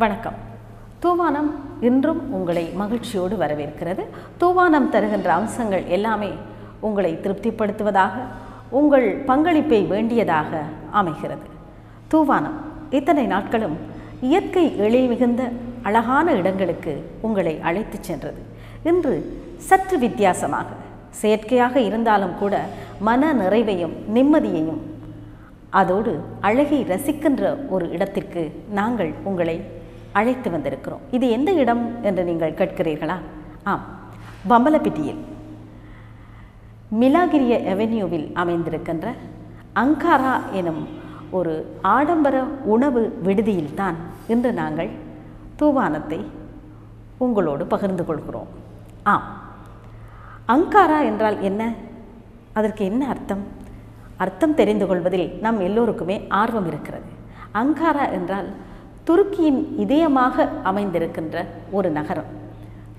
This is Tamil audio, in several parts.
வணக்கம். தூவானம் இன்றும் உங்களை மகிழ்ச்சியோடு வரவேற்கிறது. தூவானம் தருகின்ற அம்சங்கள் எல்லாமே உங்களை திருப்திப்படுத்துவதாக, உங்கள் பங்களிப்பை வேண்டியதாக அமைகிறது. தூவானம் இத்தனை நாட்களும் இயற்கை எழில் மிகுந்த அழகான இடங்களுக்கு உங்களை அழைத்து சென்றது. இன்று சற்று வித்தியாசமாக, செயற்கையாக இருந்தாலும் கூட மன நிறைவையும் நிம்மதியையும் அதோடு அழகை ரசிக்கின்ற ஒரு இடத்திற்கு நாங்கள் உங்களை அழைத்து வந்திருக்கிறோம். இது எந்த இடம் என்று நீங்கள் கேட்கிறீர்களா? ஆம், பம்பலப்பிட்டியில் மிலாகிரிய அவென்யூவில் அமைந்திருக்கின்ற அங்காரா எனும் ஒரு ஆடம்பர உணவு விடுதியில்தான் இன்று நாங்கள் தூவானத்தை உங்களோடு பகிர்ந்து கொள்கிறோம். ஆம், அங்காரா என்றால் என்ன? அதற்கு என்ன அர்த்தம்? அர்த்தம் தெரிந்து கொள்வதில் நம் எல்லோருக்குமே ஆர்வம் இருக்கிறது. அங்காரா என்றால் துருக்கியின் இதயமாக அமைந்திருக்கின்ற ஒரு நகரம்.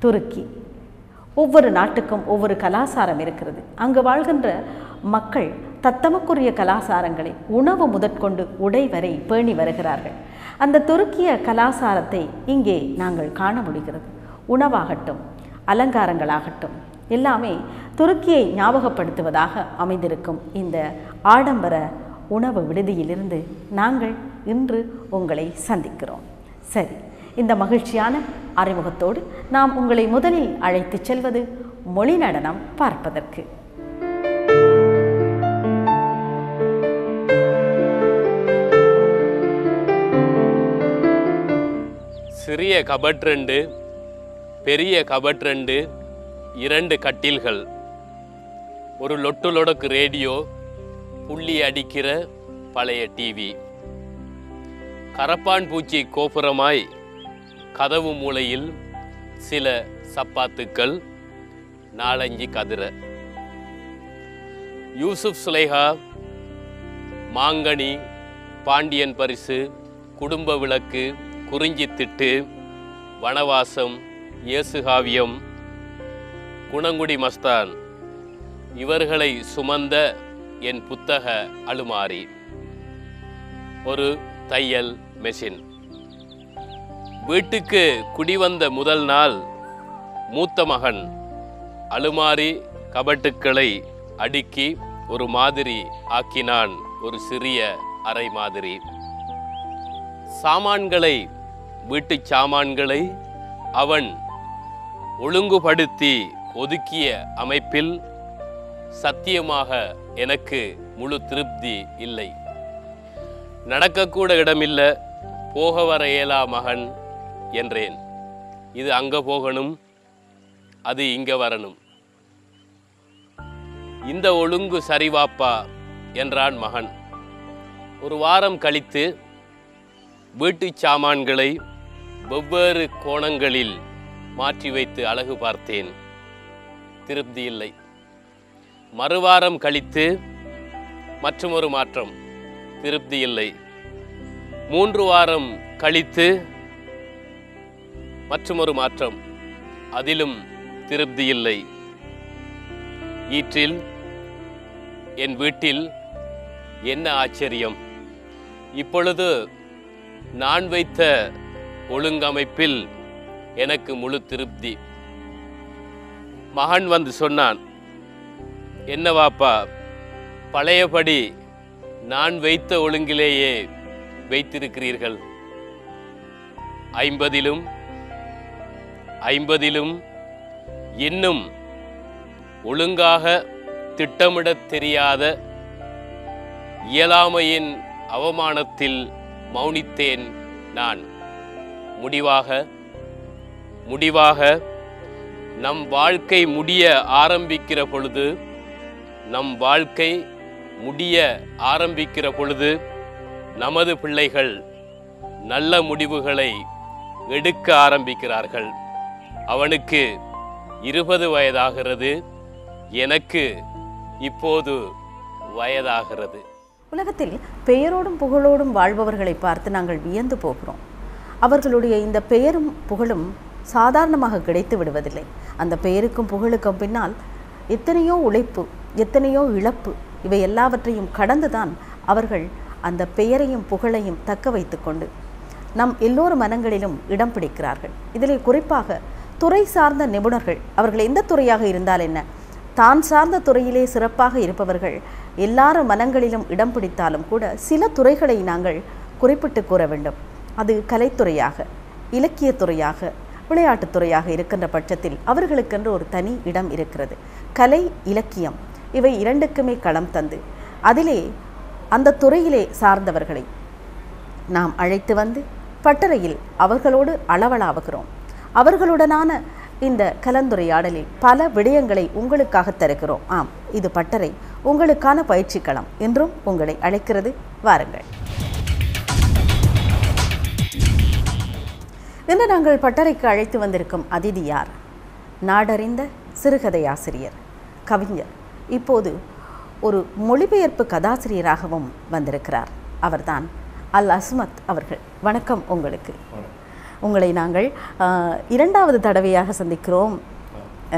துருக்கி, ஒவ்வொரு நாட்டுக்கும் ஒவ்வொரு கலாச்சாரம் இருக்கிறது. அங்கு வாழ்கின்ற மக்கள் தத்தமக்குரிய கலாச்சாரங்களை உணவு முதற்கொண்டு உடை வரை பேணி வருகிறார்கள். அந்த துருக்கிய கலாச்சாரத்தை இங்கே நாங்கள் காண முடிகிறது. உணவாகட்டும், அலங்காரங்களாகட்டும், எல்லாமே துருக்கியை ஞாபகப்படுத்துவதாக அமைந்திருக்கும் இந்த ஆடம்பர உணவு விடுதியிலிருந்து நாங்கள் இன்று உங்களை சந்திக்கிறோம். சரி, இந்த மகிழ்ச்சியான அறிமுகத்தோடு நாம் உங்களை முதலில் அழைத்து செல்வது மொழி நடனம் பார்ப்பதற்கு. சிறிய கபட் 2, பெரிய கபட் 2, 2 கட்டில்கள், ஒரு லொட்டு ரேடியோ, புள்ளி அடிக்கிற பழைய டிவி, கரப்பான் பூச்சி கோபுரமாய் கதவு மூலையில் சில சப்பாத்துக்கள், 4-5 கதிரை, யூசுப் சுலைஹா, மாங்கனி, பாண்டியன் பரிசு, குடும்ப விளக்கு, குறிஞ்சித்திட்டு, வனவாசம், இயேசுகாவியம், குணங்குடி மஸ்தான், இவர்களை சுமந்த என் புத்தக அலுமாரி, ஒரு தையல் மெஷின். வீட்டுக்கு குடிவந்த முதல் நாள் மூத்த மகன் அலுமாரி கபட்டுக்களை அடுக்கி ஒரு மாதிரி ஆக்கினான், ஒரு சிறிய அறை மாதிரி. சாமான்களை, வீட்டு சாமான்களை அவன் ஒழுங்குபடுத்தி ஒதுக்கிய அமைப்பில் சத்தியமாக எனக்கு முழு திருப்தி இல்லை. நடக்கக்கூட இடமில்லை, போக வர இயலா மகன் என்றேன். இது அங்கே போகணும், அது இங்கே வரணும், இந்த ஒழுங்கு சரிவாப்பா என்றான் மகன். ஒரு வாரம் கழித்து வீட்டு சாமான்களை வெவ்வேறு கோணங்களில் மாற்றி வைத்து அழகு பார்த்தேன். திருப்தி இல்லை. மறுவாரம் கழித்து மற்றுமொரு மாற்றம், திருப்தி இல்லை. 3 வாரம் கழித்து மற்றுமொரு மாற்றம், அதிலும் திருப்தி இல்லை. ஈற்றில், என் வீட்டில் என்ன ஆச்சரியம்! இப்பொழுது நான் வைத்த ஒழுங்கமைப்பில் எனக்கு முழு திருப்தி. மகன் வந்து சொன்னான், என்னவாப்பா, பழையபடி நான் வைத்த ஒழுங்கிலேயே வைத்திருக்கிறீர்கள். 50லும் 50லும் இன்னும் ஒழுங்காக திட்டமிடத் தெரியாத இயலாமையின் அவமானத்தில் மௌனித்தேன் நான். முடிவாக நம் வாழ்க்கை முடிய ஆரம்பிக்கிற பொழுது, நமது பிள்ளைகள் நல்ல முடிவுகளை எடுக்க ஆரம்பிக்கிறார்கள். அவனுக்கு 20 வயதாகிறது, எனக்கு இப்போது வயதாகிறது. உலகத்தில் பெயரோடும் புகழோடும் வாழ்பவர்களை பார்த்து நாங்கள் வியந்து போகிறோம். அவர்களுடைய இந்த பெயரும் புகழும் சாதாரணமாக கிடைத்து விடுவதில்லை. அந்த பெயருக்கும் புகழுக்கும் பின்னால் எத்தனையோ உழைப்பு, எத்தனையோ இழப்பு, இவை எல்லாவற்றையும் கடந்துதான் அவர்கள் அந்த பெயரையும் புகழையும் தக்க வைத்து கொண்டு நம் எல்லோர் மனங்களிலும் இடம் பிடிக்கிறார்கள். இதில் குறிப்பாக துறை சார்ந்த நிபுணர்கள், அவர்கள் எந்த துறையாக இருந்தால் என்ன, தான் சார்ந்த துறையிலே சிறப்பாக இருப்பவர்கள் எல்லார மனங்களிலும் இடம் பிடித்தாலும் கூட சில துறைகளை நாங்கள் குறிப்பிட்டு கூற வேண்டும். அது கலைத்துறையாக, இலக்கியத்துறையாக, விளையாட்டுத்துறையாக இருக்கின்ற பட்சத்தில் அவர்களுக்கென்று ஒரு தனி இடம் இருக்கிறது. கலை, இலக்கியம் இவை இரண்டுக்குமே களம் தந்து அதிலே அந்த துறையிலே சார்ந்தவர்களை நாம் அழைத்து வந்து பட்டறையில் அவர்களோடு அளவலாவுகிறோம். அவர்களுடனான இந்த கலந்துரையாடலில் பல விடயங்களை உங்களுக்காக தருகிறோம். ஆம், இது பட்டறை, உங்களுக்கான பயிற்சி களம் என்றும் உங்களை அழைக்கிறது. வாருங்கள். இன்று நாங்கள் பட்டறைக்கு அழைத்து வந்திருக்கும் அதிதி யார்? நாடறிந்த சிறுகதையாசிரியர், கவிஞர், இப்போது ஒரு மொழிபெயர்ப்பு கதாசிரியராகவும் வந்திருக்கிறார். அவர்தான் அல் அஸ்மத் அவர்கள். வணக்கம் உங்களுக்கு. உங்களை நாங்கள் இரண்டாவது தடவையாக சந்திக்கிறோம்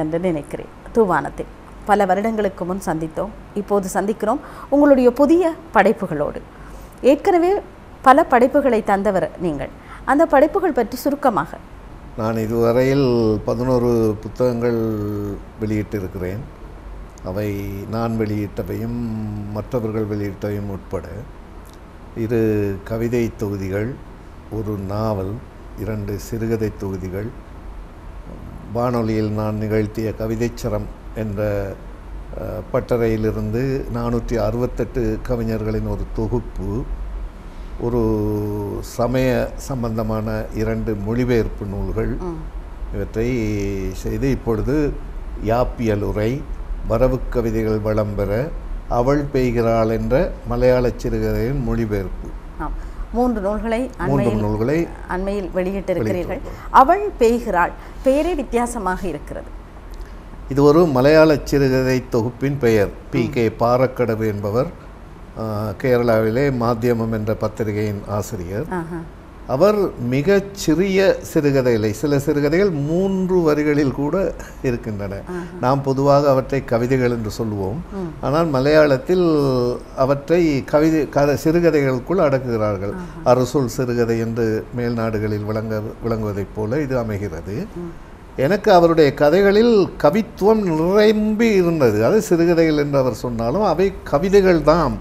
என்று நினைக்கிறேன். தூவானத்தில் பல வருடங்களுக்கு முன் சந்தித்தோம், இப்போது சந்திக்கிறோம் உங்களுடைய புதிய படைப்புகளோடு. ஏற்கனவே பல படைப்புகளை தந்தவர் நீங்கள். அந்த படைப்புகள் பற்றி சுருக்கமாக. நான் இதுவரையில் 11 புத்தகங்கள் வெளியிட்டிருக்கிறேன். அவை நான் வெளியிட்டவையும் மற்றவர்கள் வெளியிட்டவையும் உட்பட 2 கவிதை தொகுதிகள், 1 நாவல், 2 சிறுகதை தொகுதிகள், வானொலியில் நான் நிகழ்த்திய கவிதைச்சரம் என்ற பட்டறையிலிருந்து 468 கவிஞர்களின் ஒரு தொகுப்பு, ஒரு சமய சம்பந்தமான 2 மொழிபெயர்ப்பு நூல்கள், இவற்றை செய்து இப்பொழுது யாப்பியலுரை, வரவு கவிதைகள் வளம் பெற, அவள் பெய்கிறாள் என்ற மலையாள சிறுகதையின் மொழிபெயர்ப்பு 3 நூல்களை அண்மையில் வெளியிட்டிருக்கிறீர்கள். அவள் பெய்கிறாள் பெயரே வித்தியாசமாக இருக்கிறது. இது ஒரு மலையாள சிறுகதை தொகுப்பின் பெயர். P.K. பாரக்கடவு என்பவர் கேரளாவிலே மாத்தியமம் என்ற பத்திரிகையின் ஆசிரியர். அவர் மிகச் சிறிய சிறுகதைகளை, சில சிறுகதைகள் 3 வரிகளில் கூட இருக்கின்றன. நாம் பொதுவாக அவற்றை கவிதைகள் என்று சொல்லுவோம். ஆனால் மலையாளத்தில் அவற்றை சிறுகதைகளுக்குள் அடக்குகிறார்கள். அரசொல் சிறுகதை என்று மேல்நாடுகளில் விளங்குவதைப் போல இது அமைகிறது. எனக்கு அவருடைய கதைகளில் கவித்துவம் நிரம்பி இருந்தது. அது சிறுகதைகள் என்று அவர் சொன்னாலும் அவை கவிதைகள் தான்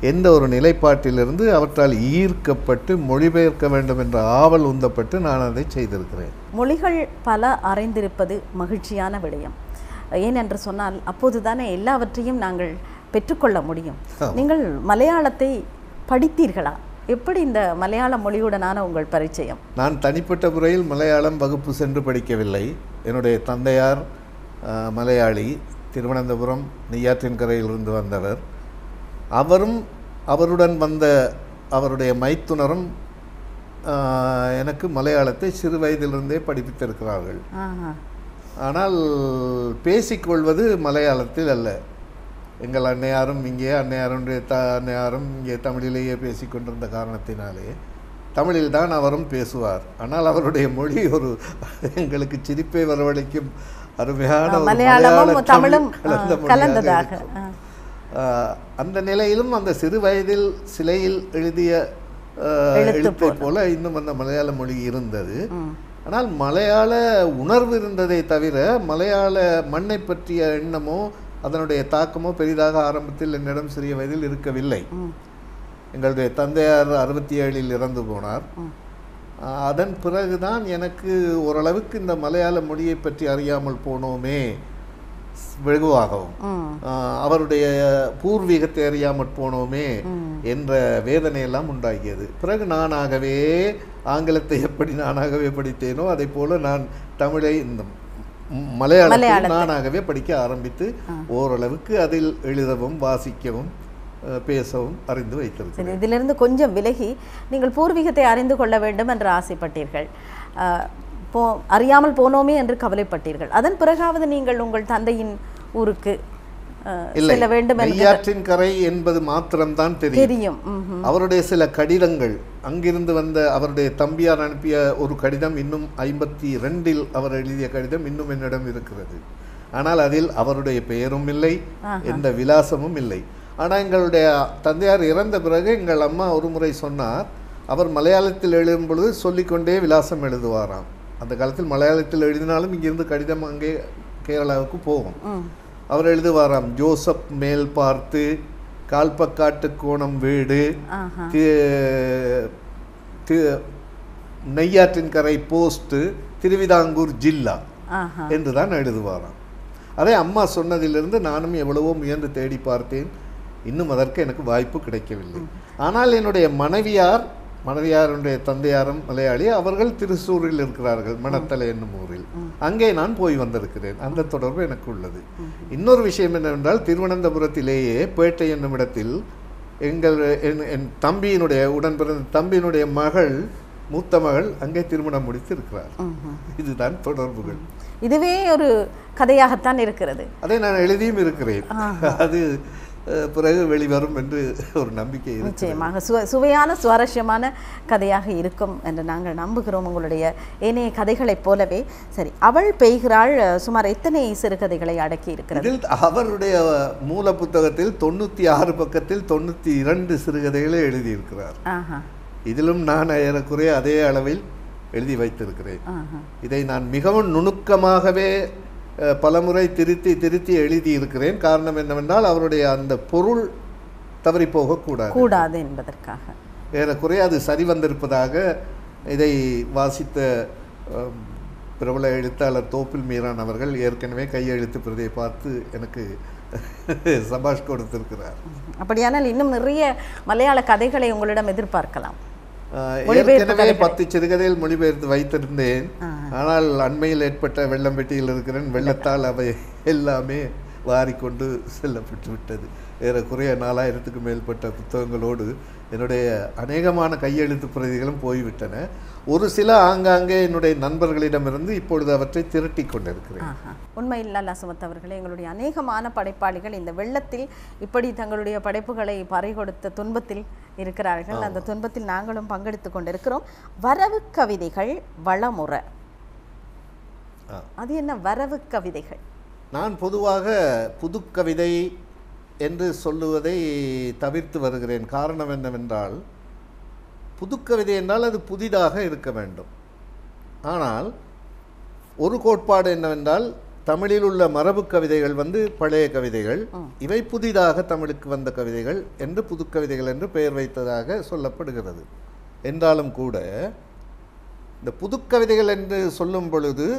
என்ற ஒரு நிலைப்பாட்டிலிருந்து அவற்றால் ஈர்க்கப்பட்டு மொழிபெயர்க்க வேண்டும் என்ற ஆவல் உந்தப்பட்டு நான் அதை செய்திருக்கிறேன். மொழிகள் பல அறிந்திருப்பது மகிழ்ச்சியான விடயம். ஏனென்று சொன்னால் அப்போதுதானே எல்லாவற்றையும் நாங்கள் பெற்றுக்கொள்ள முடியும். நீங்கள் மலையாளத்தை படித்தீர்களா? எப்படி இந்த மலையாள மொழியுடனான உங்கள் பரிச்சயம்? நான் தனிப்பட்ட முறையில் மலையாளம் வகுப்பு சென்று படிக்கவில்லை. என்னுடைய தந்தையார் மலையாளி, திருவனந்தபுரம் நெய்யாற்றின்கரையிலிருந்து வந்தவர். அவரும் அவருடன் வந்த அவருடைய மைத்துனரும் எனக்கு மலையாளத்தை சிறு வயதிலிருந்தே படிப்பித்திருக்கிறார்கள். ஆனால் பேசிக்கொள்வது மலையாளத்தில் அல்ல. எங்கள் அன்னையாரும் இங்கே, அன்னையாருடைய அன்னையாரும் இங்கே தமிழிலேயே பேசிக்கொண்டிருந்த காரணத்தினாலே தமிழில் தான் அவரும் பேசுவார். ஆனால் அவருடைய மொழி ஒரு எங்களுக்கு சிரிப்பை வரவழைக்கும் அருமையான மலையாளமும் தமிழும் கலந்ததாக. அந்த நிலையிலும் அந்த சிறு வயதில் சிலையில் எழுதிய எழுத்தை போல இன்னும் அந்த மலையாள மொழி இருந்தது. ஆனால் மலையாள உணர்வு இருந்ததை தவிர மலையாள மண்ணை பற்றிய எண்ணமோ அதனுடைய தாக்கமோ பெரிதாக ஆரம்பத்தில் என்னிடம் சிறிய வயதில் இருக்கவில்லை. எங்களுடைய தந்தையார் 67இல் இறந்து போனார். அதன் பிறகுதான் எனக்கு ஓரளவுக்கு இந்த மலையாள மொழியை பற்றி அறியாமல் போனோமே வெகுவாகவும், அவருடைய பூர்வீகத்தை அறியாமற் போனோமே என்ற வேதனையெல்லாம் உண்டாகியது. பிறகு நானாகவே ஆங்கிலத்தை எப்படி நானாகவே படித்தேனோ அதை போல நான் தமிழை இந்த மலையாளத்தை நானாகவே படிக்க ஆரம்பித்து ஓரளவுக்கு அதில் எழுதவும் வாசிக்கவும் பேசவும் அறிந்து வைத்திருக்கிறேன். இதிலிருந்து கொஞ்சம் விலகி நீங்கள் பூர்வீகத்தை அறிந்து கொள்ள வேண்டும் என்று ஆசைப்பட்டீர்கள். அறியாமல் போனோமே என்று கவலைப்பட்டீர்கள். அதன் பிறகாவது நீங்கள் உங்கள் தந்தையின் ஊருக்கு செல்ல வேண்டும். நெய்யாற்றின்கரை என்பது மாத்திரம்தான் தெரியும். அவருடைய சில கடிதங்கள், அங்கிருந்து வந்த அவருடைய தம்பியார் அனுப்பிய ஒரு கடிதம், இன்னும் 52இல் அவர் எழுதிய கடிதம் இன்னும் என்னிடம் இருக்கிறது. ஆனால் அதில் அவருடைய பெயரும் இல்லை, எந்த விலாசமும் இல்லை. ஆனால் எங்களுடைய தந்தையார் இறந்த பிறகு எங்கள் அம்மா ஒரு முறை சொன்னார், அவர் மலையாளத்தில் எழுதும் பொழுது சொல்லிக்கொண்டே விலாசம் எழுதுவாராம். அந்த காலத்தில் மலையாளத்தில் எழுதினாலும் இங்கிருந்து கடிதம் அங்கே கேரளாவுக்கு போகும். அவர் எழுதுவாராம், ஜோசப் மேல் பார்த்து, கால்பக்காட்டு கோணம் வீடு, நெய்யாற்றின் கரை போஸ்ட், திருவிதாங்கூர் ஜில்லா என்று தான் எழுதுவாராம். அதே அம்மா சொன்னதிலிருந்து நானும் எவ்வளவோ முயன்று தேடி பார்த்தேன். இன்னும் அதற்கு எனக்கு வாய்ப்பு கிடைக்கவில்லை. ஆனால் என்னுடைய மனைவியாருடைய தந்தையாரும் மலையாளி. அவர்கள் திருச்சூரில் இருக்கிறார்கள், மணத்தலை என்னும் ஊரில். அங்கே நான் போய் வந்திருக்கிறேன். அந்த தொடர்பு எனக்கு உள்ளது. இன்னொரு விஷயம் என்னவென்றால், திருவனந்தபுரத்திலேயே பேட்டை என்னும் இடத்தில் என் தம்பியினுடைய உடன்பிறந்த தம்பியினுடைய மகள், மூத்த மகள் அங்கே திருமணம் முடித்து இருக்கிறார். இதுதான் தொடர்புகள். இதுவே ஒரு கதையாகத்தான் இருக்கிறது. அதை நான் எழுதியும் இருக்கிறேன். அது பிறகு வெளிவரும் என்று ஒரு நம்பிக்கை. நிச்சயமாக சுவையான சுவாரஸ்யமான கதையாக இருக்கும் என்று நாங்கள் நம்புகிறோம், உங்களுடைய ஏனைய கதைகளைப் போலவே. சரி, அவள் பெய்கிறாள் சுமார் எத்தனை சிறுகதைகளை அடக்கி இருக்கிறது? அவருடைய மூல புத்தகத்தில் 96 பக்கத்தில் 92 சிறுகதைகளை எழுதியிருக்கிறார். இதிலும் நான் ஏறக்குறைய அதே அளவில் எழுதி வைத்திருக்கிறேன். இதை நான் மிகவும் நுணுக்கமாகவே பலமுறை திருத்தி எழுதியிருக்கிறேன். காரணம் என்னவென்றால், அவருடைய அந்த பொருள் தவறி போகக்கூடாது என்பதற்காக. ஏறக்குறைய அது சரி வந்திருப்பதாக இதை வாசித்த பிரபல எழுத்தாளர் தோப்பில் மீரான் அவர்கள் ஏற்கனவே கையெழுத்து பிரதியை பார்த்து எனக்கு சபாஷ் கொடுத்திருக்கிறார். அப்படியானால் இன்னும் நிறைய மலையாள கதைகளை உங்களிடம் எதிர்பார்க்கலாம். ஏற்கனவே 10 சிறுகதையில் மொழிபெயர்த்து வைத்திருந்தேன். ஆனால் அண்மையில் ஏற்பட்ட வெள்ளம் வெட்டியில் இருக்கிறேன். வெள்ளத்தால் அவை எல்லாமே வாரிக்கொண்டு செல்லப்பட்டு விட்டது. ஏறக்குறைய 4000க்கு மேற்பட்ட புத்தகங்களோடு என்னுடைய அநேகமான கையெழுத்து பிரதிகளும் போய்விட்டன. ஒரு சில ஆங்காங்கே என்னுடைய நண்பர்களிடமிருந்து இப்பொழுது அவற்றை திரட்டி கொண்டிருக்கிறேன். உண்மையில் லாலா சுமத் அவர்களே, எங்களுடைய அநேகமான படைப்பாளிகள் இந்த வெள்ளத்தில் இப்படி தங்களுடைய படைப்புகளை பறை கொடுத்த துன்பத்தில் இருக்கிறார்கள். அந்த துன்பத்தில் நாங்களும் பங்கெடுத்து கொண்டிருக்கிறோம். வரவு கவிதைகள் வளமுற, அது என்ன வரவு கவிதைகள்? நான் பொதுவாக புது கவிதை என்று சொல்லுவதை தவிர்த்து வருகிறேன். காரணம் என்னவென்றால், புதுக்கவிதை என்றால் அது புதிதாக இருக்க வேண்டும். ஆனால் ஒரு கோட்பாடு என்னவென்றால், தமிழில் உள்ள மரபு கவிதைகள் பழைய கவிதைகள், இவை புதிதாக தமிழுக்கு வந்த கவிதைகள் என்று புதுக்கவிதைகள் என்று பெயர் வைத்ததாக சொல்லப்படுகிறது. என்றாலும் கூட இந்த புதுக்கவிதைகள் என்று சொல்லும் பொழுது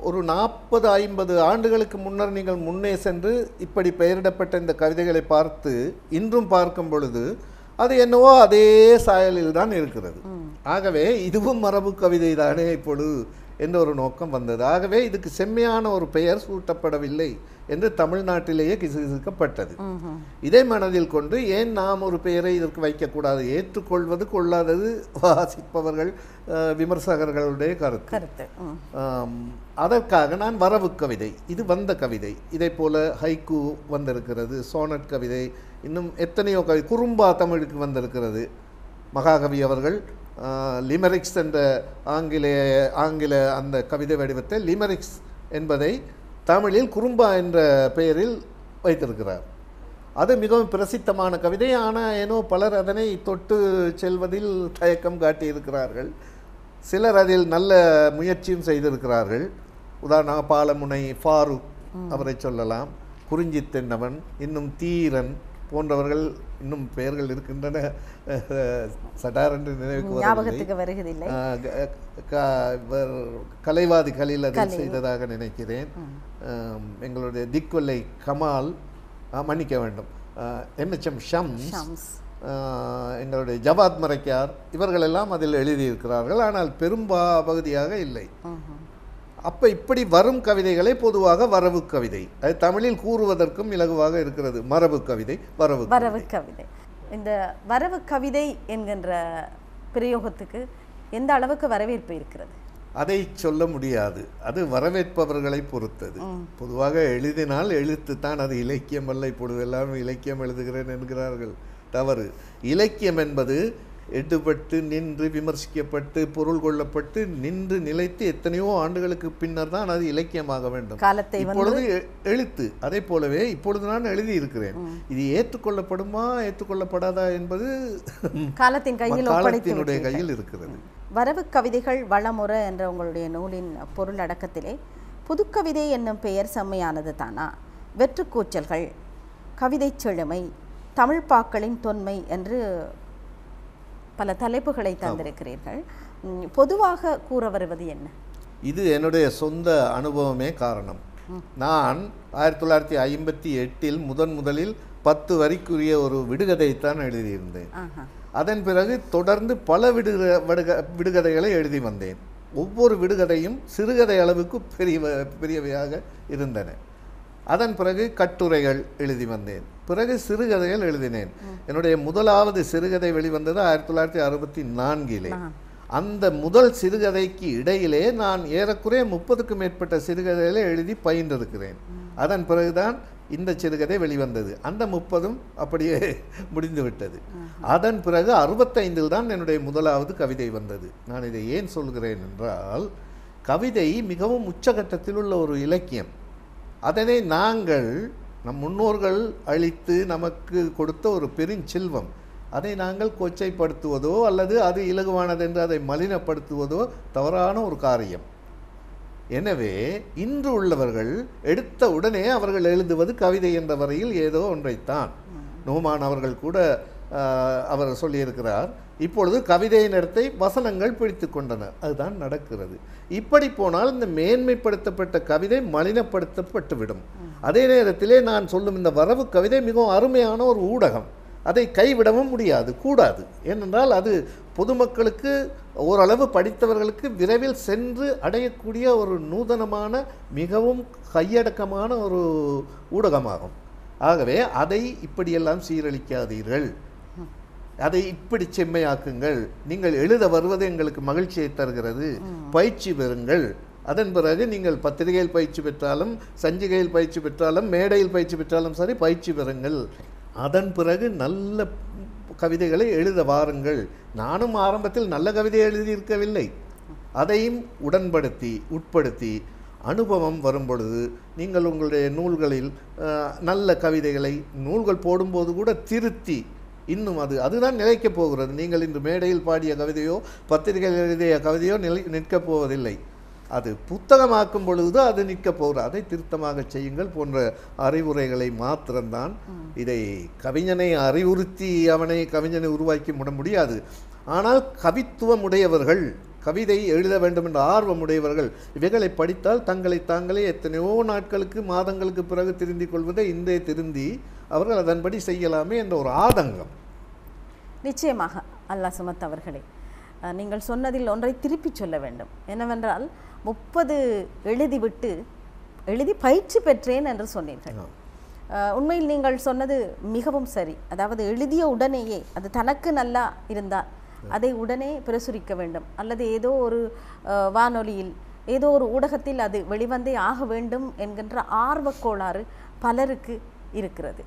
ஒரு 40-50 ஆண்டுகளுக்கு முன்னர் நீங்கள் முன்னே சென்று இப்படி பெயரிடப்பட்ட இந்த கவிதைகளை பார்த்து இன்றும் பார்க்கும் பொழுது அது என்னவோ அதே சாயலில் தான் இருக்கிறது. ஆகவே இதுவும் மரபு கவிதை தானே இப்பொழுது என்ற ஒரு நோக்கம் வந்தது. ஆகவே இதுக்கு செம்மையான ஒரு பெயர் சூட்டப்படவில்லை என்று தமிழ்நாட்டிலேயே கிசுகிசுக்கப்பட்டது. இதை மனதில் கொண்டு ஏன் நாம் ஒரு பெயரை இதற்கு வைக்கக்கூடாது? ஏற்றுக்கொள்வது கொள்ளாதது வாசிப்பவர்கள் விமர்சகர்களுடைய கருத்து. அதற்காக நான் வரவு கவிதை, இது வந்த கவிதை, இதை போல ஹைக்கூ வந்திருக்கிறது, சோனட் கவிதை, இன்னும் எத்தனையோ கவிதை, குறும்பா தமிழுக்கு வந்திருக்கிறது. மகாகவி அவர்கள் லிமரிக்ஸ் என்ற ஆங்கில அந்த கவிதை வடிவத்தை லிமரிக்ஸ் என்பதை தமிழில் குறும்பா என்ற பெயரில் வைத்திருக்கிறார். அது மிகவும் பிரசித்தமான கவிதை. ஆனால் ஏனோ பலர் அதனை தொட்டு செல்வதில் தயக்கம் காட்டியிருக்கிறார்கள். சிலர் அதில் நல்ல முயற்சியும் செய்திருக்கிறார்கள். உதாரணமாக பாலமுனை ஃபாரூக் அவரை சொல்லலாம், குறிஞ்சி தென்னவன், இன்னும் தீரன் போன்றவர்கள் இன்னும் பெயர்கள் இருக்கின்றன. சடார் என்று நினைவுக்கு வருவதில்லை. கலைவாதி கலீல் அதை செய்ததாக நினைக்கிறேன். எங்களுடைய திக்வல்லை கமால், மன்னிக்க வேண்டும், MHM ஷம்ஸ், எங்களுடைய ஜவாத் மரைக்கார், இவர்களெல்லாம் அதில் எழுதியிருக்கிறார்கள். ஆனால் பெரும்பகுதியாக இல்லை. அப்போ இப்படி வரும் கவிதைகளை பொதுவாக வரவு கவிதை, அது தமிழில் கூறுவதற்கும் இலகுவாக இருக்கிறது. மரபு கவிதை, வரவு கவிதை. இந்த வரவு கவிதை என்கின்ற பிரயோகத்துக்கு எந்த அளவுக்கு வரவேற்பு இருக்கிறது? அதை சொல்ல முடியாது. அது வரவேற்பவர்களை பொறுத்தது. பொதுவாக எழுதினால் எழுத்து தான் அது இலக்கியம் அல்ல. இப்பொழுது எல்லாரும் இலக்கியம் எழுதுகிறேன் என்கிறார்கள். தவறு. இலக்கியம் என்பது எடுபட்டு நின்று விமர்சிக்கப்பட்டு பொருள் கொள்ளப்பட்டு நின்று நிலைத்து எத்தனையோ ஆண்டுகளுக்கு பின்னர் தான் அது இலக்கியமாக வேண்டும். இப்பொழுது எழுத்து அதே போலவே இப்பொழுது நான் எழுதி இருக்கிறேன். இது ஏற்றுக்கொள்ளப்படுமா ஏற்றுக்கொள்ளப்படாதா என்பது காலத்தினுடைய கையில் இருக்கிறது. வரவு கவிதைகள் வளமுற என்ற உங்களுடைய நூலின் பொருளடக்கத்திலே புதுக்கவிதை என்னும் பெயர் செம்மையானது தானா, வெற்றுக்கூச்சல்கள், கவிதை செழுமை, தமிழ் பாக்களின் தொன்மை என்று பல தலைப்புகளை தந்திருக்கிறீர்கள். பொதுவாக கூற வருவது என்ன? இது என்னுடைய சொந்த அனுபவமே காரணம். நான் 1958 முதலில் 10 வரிக்குரிய ஒரு விடுகதைத்தான் எழுதியிருந்தேன். அதன் பிறகு தொடர்ந்து பல விடுகதைகளை எழுதி வந்தேன். ஒவ்வொரு விடுகதையும் சிறுகதை அளவுக்கு பெரியவையாக இருந்தன. அதன் பிறகு கட்டுரைகள் எழுதி வந்தேன். பிறகு சிறுகதைகள் எழுதினேன். என்னுடைய முதலாவது சிறுகதை வெளிவந்தது 1964. அந்த முதல் சிறுகதைக்கு இடையிலே நான் ஏறக்குறைய 30க்கும் மேற்பட்ட சிறுகதைகளை எழுதி பயின்றிருக்கிறேன். அதன் பிறகுதான் இந்த சிறுகதை வெளிவந்தது. அந்த 30ம் அப்படியே முடிந்துவிட்டது. அதன் பிறகு 65 தான் என்னுடைய முதலாவது கவிதை வந்தது. நான் இதை ஏன் சொல்கிறேன் என்றால், கவிதை மிகவும் உச்சகட்டத்தில் உள்ள ஒரு இலக்கியம். அதனை நாங்கள் நம் முன்னோர்கள் அளித்து நமக்கு கொடுத்த ஒரு பெருஞ்செல்வம். அதை நாங்கள் கொச்சைப்படுத்துவதோ அல்லது அது இலகுவானது என்று அதை மலினப்படுத்துவதோ தவறான ஒரு காரியம். எனவே இன்று உள்ளவர்கள் எடுத்த உடனே அவர்கள் எழுதுவது கவிதை என்ற வரையில் ஏதோ ஒன்றைத்தான். நோமான் அவர்கள் கூட அவர் சொல்லியிருக்கிறார், இப்பொழுது கவிதையின் இடத்தை வசனங்கள் பிடித்து கொண்டன. அதுதான் நடக்கிறது. இப்படி போனால் இந்த மேன்மைப்படுத்தப்பட்ட கவிதை மலினப்படுத்தப்பட்டுவிடும். அதே நேரத்திலே நான் சொல்லும் இந்த வரவு கவிதை மிகவும் அருமையான ஒரு ஊடகம். அதை கைவிடவும் முடியாது, கூடாது. ஏனென்றால் அது பொதுமக்களுக்கு, ஓரளவு படித்தவர்களுக்கு விரைவில் சென்று அடையக்கூடிய ஒரு நூதனமான மிகவும் கையடக்கமான ஒரு ஊடகமாகும். ஆகவே அதை இப்படியெல்லாம் சீரழிக்காதீர்கள், அதை இப்படி செம்மையாக்குங்கள். நீங்கள் எழுத வருவது எங்களுக்கு மகிழ்ச்சியை தருகிறது, பயிற்சி பெறுங்கள். அதன் பிறகு நீங்கள் பத்திரிகையில் பயிற்சி பெற்றாலும், சஞ்சிகையில் பயிற்சி பெற்றாலும், மேடையில் பயிற்சி பெற்றாலும் சரி, பயிற்சி பெறுங்கள். அதன் பிறகு நல்ல கவிதைகளை எழுத வாருங்கள். நானும் ஆரம்பத்தில் நல்ல கவிதை எழுதியிருக்கவில்லை. அதையும் உட்படுத்தி அனுபவம் வரும்பொழுது நீங்கள் உங்களுடைய நூல்களில் நல்ல கவிதைகளை நூல்கள் போடும்போது கூட திருத்தி இன்னும் அதுதான் நிலைக்கப் போகிறது. நீங்கள் இன்று மேடையில் பாடிய கவிதையோ பத்திரிகையில் எழுதிய கவிதையோ நிற்கப் போவதில்லை. அது புத்தகமாக்கும் பொழுது அது நிற்கப் போகிறது. அதை திருத்தமாக செய்யுங்கள் போன்ற அறிவுரைகளை மாத்திரம்தான். இதை கவிஞனை அறிவுறுத்தி அவனை கவிஞனை உருவாக்கி விட முடியாது. ஆனால் கவித்துவம் உடையவர்கள், கவிதை எழுத வேண்டும் என்ற ஆர்வம் உடையவர்கள் இவைகளை படித்தால் தங்களை தாங்களே எத்தனையோ நாட்களுக்கு மாதங்களுக்கு பிறகு திருந்திக் கொள்வதை இன்றே திருந்தி அவர்கள் அதன்படி செய்யலாமே என்ற ஒரு ஆதங்கம். நிச்சயமாக அல்லாஹ் சுமத் அவர்களே, நீங்கள் சொன்னதில் ஒன்றை திருப்பி சொல்ல வேண்டும். என்னவென்றால் 30 எழுதி பயிற்சி பெற்றேன் என்று சொன்னீர்கள். உண்மையில் நீங்கள் சொன்னது மிகவும் சரி. அதாவது எழுதிய உடனேயே அது தனக்கு நல்லா இருந்தால் அதை உடனே பிரசுரிக்க வேண்டும், அல்லது ஏதோ ஒரு வானொலியில் ஏதோ ஒரு ஊடகத்தில் அது வெளிவந்தே ஆக வேண்டும் என்கின்ற ஆர்வக்கோளாறு பலருக்கு இருக்கிறது.